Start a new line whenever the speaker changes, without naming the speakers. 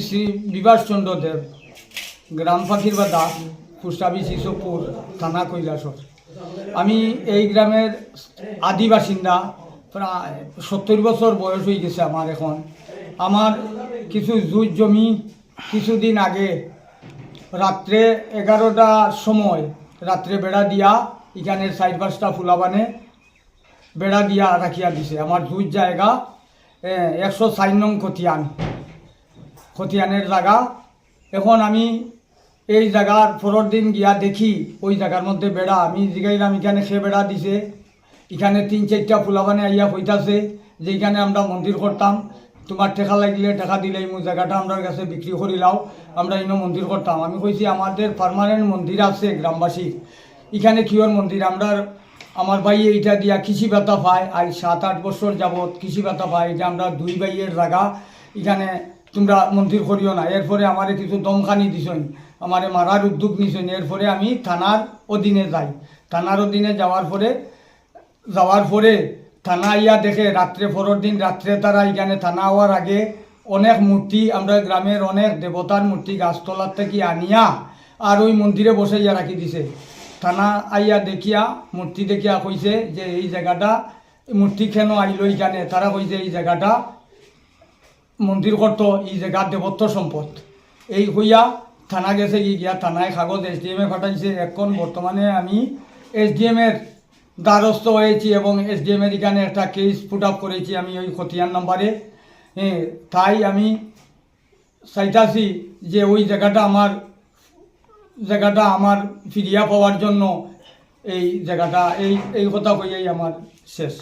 শ্রী বিভাস চন্দ্র দেব, গ্রাম ফাঁকির বাদা, post office Isabpur, থানা কৈলাসর। আমি এই গ্রামের আদি বাসিন্দা। প্রায় 70 বছর বয়স হয়ে গেছে আমার এখন। আমার কিছু জুট জমি কিছুদিন আগে রাত্রে 11টার সময় রাত্রে বেড়া দিয়া এখানের 4-5টা ফুলাবানে বেড়া দিয়া রাখিয়া দিছে। আমার জুট জায়গা 104 নং খতিয়ানের জায়গা। এখন আমি এই জায়গার পরের দিন গিয়া দেখি ওই জায়গার মধ্যে বেড়া। আমি জিগাইলাম এখানে সে বেড়া দিছে। এখানে 3-4টা ফুলাবানে আইয়া কইতাছে যে এখানে আমরা মন্দির করতাম, তোমার টেকা লাগলে টাকা দিলেই মো জায়গাটা আমার কাছে বিক্রি করিলাও, আমরা ইনো মন্দির করতাম। আমি কইছি আমাদের পার্মানেন্ট মন্দির আছে গ্রামবাসী, এখানে কিওর মন্দির? আমার ভাই এইটা দিয়া কৃষি ভাতা পায়, আর 7-8 বছর যাবৎ কৃষি ভাতা পায়। এটা আমরা 2 ভাইয়ের জায়গা, এখানে তোমরা মন্দির করিও না। এরপরে আমারে কিছু দমখানি দিছেন, আমারে মারার উদ্যোগ নিছেন। এরপরে আমি থানার অধীনে যাই। থানার অধীনে যাওয়ার পরে থানা আইয়া দেখে রাত্রে, পরের দিন রাত্রে তারা এখানে থানা হওয়ার আগে অনেক মূর্তি, আমরা গ্রামের অনেক দেবতার মূর্তি গাছতলার থেকে আনিয়া আর ওই মন্দিরে বসাইয়া রাখি দিছে। থানা আইয়া দেখিয়া মূর্তি দেখিয়া কইছে যে এই জায়গাটা মূর্তি কেন আইলো এখানে। তারা কইছে এই জায়গাটা মন্দির করতো, এই জায়গার দেবত্ব সম্পদ। এই হইয়া থানা গেছে, গিয়া থানায় কাগজ SDM-এ পাঠাইছে। এখন বর্তমানে আমি SDM-এর দ্বারস্থ হয়েছি এবং SDM-এর এখানে একটা কেস পুট আপ করেছি আমি ওই খতিয়ান নাম্বারে। তাই আমি চাইতাছি যে ওই জায়গাটা আমার ফিরিয়া পাওয়ার জন্য এই জায়গাটা এই কথা কইয়াই আমার শেষ।